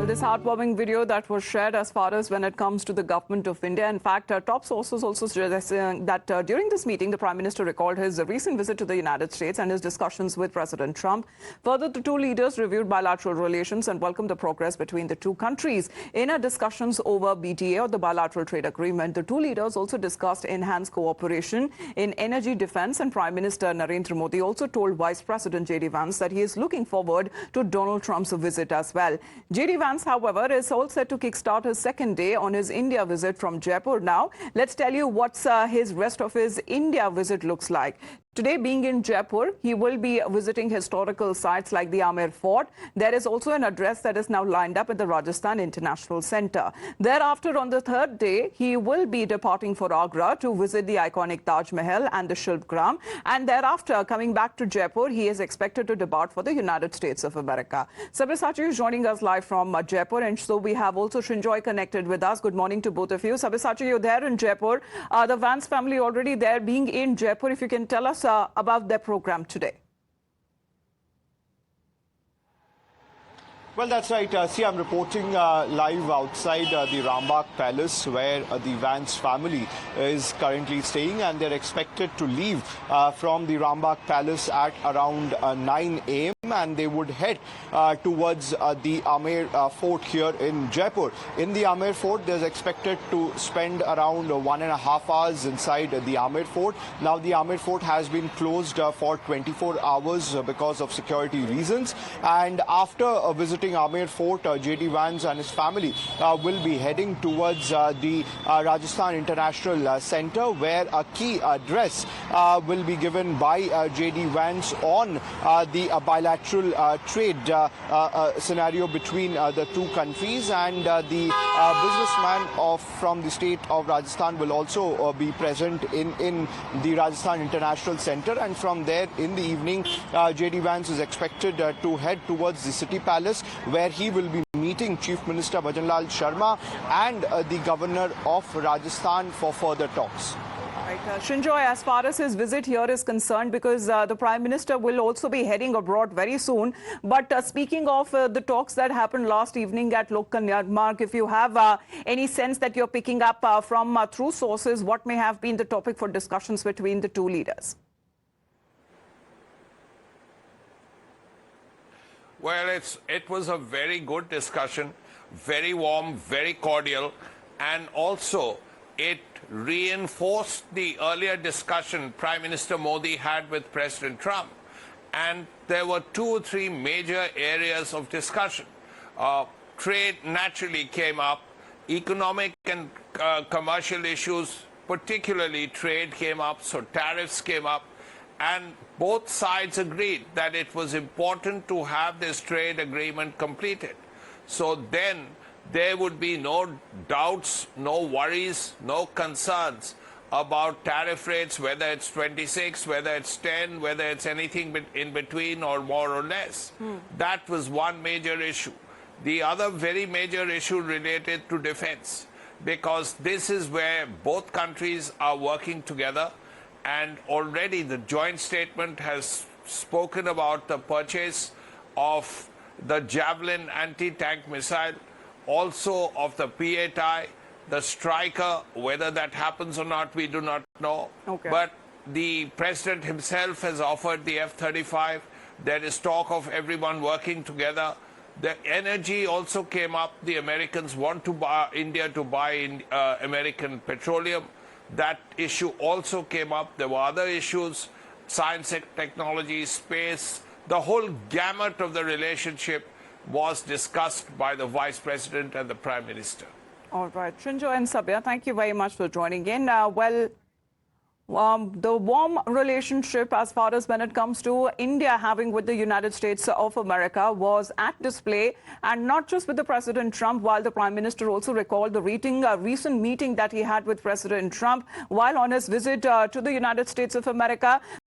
Well, this heartwarming video that was shared as far as when it comes to the government of India. In fact, top sources also suggesting that during this meeting, the Prime Minister recalled his recent visit to the United States and his discussions with President Trump. Further, the two leaders reviewed bilateral relations and welcomed the progress between the two countries. In our discussions over BTA, or the bilateral trade agreement, the two leaders also discussed enhanced cooperation in energy, defense, and Prime Minister Narendra Modi also told Vice President JD Vance that he is looking forward to Donald Trump's visit as well. JD Vance, however, is all set to kickstart his second day on his India visit from Jaipur now. Let's tell you what's his rest of his India visit looks like. Today, being in Jaipur, he will be visiting historical sites like the Amer Fort. There is also an address that is now lined up at the Rajasthan International Centre. Thereafter, on the third day, he will be departing for Agra to visit the iconic Taj Mahal and the Shilp Gram. And thereafter, coming back to Jaipur, he is expected to depart for the United States of America. Sabyasachi is joining us live from Jaipur, and so we have also Shinjoy connected with us. Good morning to both of you. Sabyasachi, you're there in Jaipur. The Vance family already there being in Jaipur. If you can tell us about their program today. Well, that's right. See, I'm reporting live outside the Rambagh Palace, where the Vance family is currently staying, and they're expected to leave from the Rambagh Palace at around 9 a.m. and they would head towards the Amer Fort here in Jaipur. In the Amer Fort, they're expected to spend around 1.5 hours inside the Amer Fort. Now, the Amer Fort has been closed for 24 hours because of security reasons, and after visiting Amer Fort, JD Vance and his family will be heading towards the Rajasthan International Centre, where a key address will be given by JD Vance on the bilateral trade scenario between the two countries, and the businessman from the state of Rajasthan will also be present in the Rajasthan International Centre, and from there in the evening JD Vance is expected to head towards the City Palace, where he will be meeting Chief Minister Bhajanlal Sharma and the Governor of Rajasthan for further talks. Right. Shinjoy, as far as his visit here is concerned, because the Prime Minister will also be heading abroad very soon. But speaking of the talks that happened last evening at Lok Mark, if you have any sense that you're picking up from through sources, what may have been the topic for discussions between the two leaders? Well, it was a very good discussion, very warm, very cordial, and also it reinforced the earlier discussion Prime Minister Modi had with President Trump. And there were 2 or 3 major areas of discussion. Trade naturally came up, economic and commercial issues, particularly trade came up, so tariffs came up. And both sides agreed that it was important to have this trade agreement completed. So then there would be no doubts, no worries, no concerns about tariff rates, whether it's 26, whether it's 10, whether it's anything in between or more or less. That was one major issue. The other very major issue related to defense, because this is where both countries are working together. And already the joint statement has spoken about the purchase of the Javelin anti-tank missile, also of the P-8I, the Striker. Whether that happens or not, we do not know. Okay. But the President himself has offered the F-35. There is talk of everyone working together. The energy also came up. The Americans want to buy India to buy American petroleum. That issue also came up. There were other issues, science and technology, space. The whole gamut of the relationship was discussed by the Vice President and the Prime Minister. All right. Shinjoy and Sabya, thank you very much for joining in. The warm relationship as far as when it comes to India having with the United States of America was at display, and not just with the President Trump, while the Prime Minister also recalled the recent meeting that he had with President Trump while on his visit to the United States of America.